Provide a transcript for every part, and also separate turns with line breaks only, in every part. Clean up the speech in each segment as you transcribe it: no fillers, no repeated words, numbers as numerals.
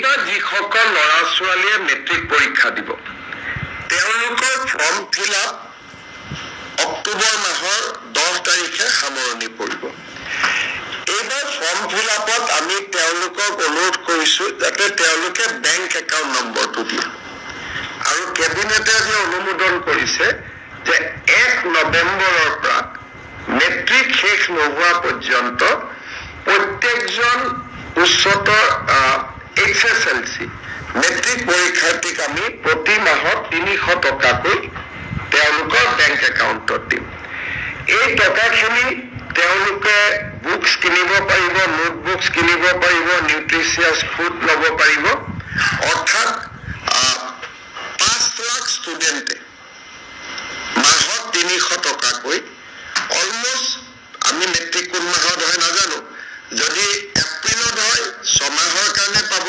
এইবাৰ যিসকল ল'ৰা ছোৱালীয়ে মেট্ৰিক পৰীক্ষা দিব তেওঁলোকৰ ফৰ্ম ফিল আপ অক্টোবৰ মাহৰ 10 তাৰিখে সামৰণি পৰিব। এইবাৰ ফৰ্ম ফিল আপত আমি তেওঁলোকক অনুৰোধ কৰিছো যাতে তেওঁলোকে বেংক একাউণ্ট নম্বৰটো দিয়ে আৰু কেবিনেটে যে অনুমোদন কৰিছে যে 1 নৱেম্বৰৰ পৰা মেট্ৰিক শেষ নোহোৱা পৰ্যন্ত প্ৰত্যেকজন উচ্চতৰ HSLC মেট্ৰিক পৰীক্ষাৰ্থীক আমি প্ৰতি মাহত 300 টকাকৈ তেওঁলোকৰ বেংক একাউণ্টত দিম। এই টকাখিনি তেওঁলোকে বুকছ কিনিব পাৰিব, নোটবুকছ কিনিব পাৰিব, নিউট্ৰিচিয়াছ ফুড ল'ব পাৰিব। অৰ্থাৎ 5 লাখ ষ্টুডেণ্টে মাহত 300 টকাকৈ অলমষ্ট আমি মেট্ৰিক কোন মাহত হয় নাজানো, যদি এপ্ৰিলত হয় 6 মাহৰ কাৰণে পাব,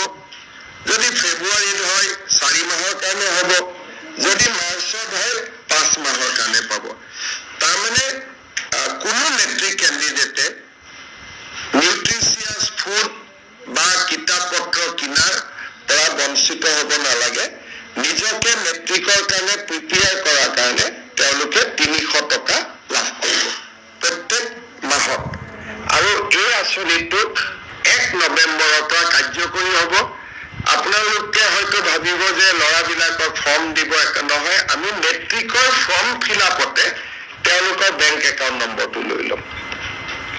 যদি ফেব্ৰুৱাৰীত হয় 4 মাহৰ কাৰণে হ'ব, যদি মাৰ্চত হয় 5 মাহৰ কাৰণে পাব। তাৰমানে কোনো মেট্ৰিক কেণ্ডিডেটে নিউট্ৰিচিয়াছ ফুড বা কিতাপ পত্ৰ কিনাৰ পৰা বঞ্চিত হ'ব নালাগে। নিজকে মেট্ৰিকৰ কাৰণে প্ৰিপেয়াৰ কৰাৰ কাৰণে তেওঁলোকে 300 টকা লাভ কৰিব প্ৰত্যেক মাহত। আৰু এই আঁচনিটো 1 নৱেম্বৰৰ পৰা কাৰ্যকৰী হ'ব। আপোনালোকে হয়তো ভাবিব যে ল'ৰাবিলাকক ফৰ্ম দিব, নহয়, আমি মেট্ৰিকৰ ফৰ্ম ফিল আপতে তেওঁলোকৰ বেংক একাউণ্ট নম্বৰটো লৈ ল'ম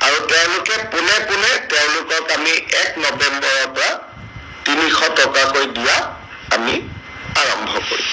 আৰু তেওঁলোকে পোনে পোনে তেওঁলোকক আমি 1 নৱেম্বৰৰ পৰা 300 টকাকৈ দিয়া আমি আৰম্ভ কৰিম।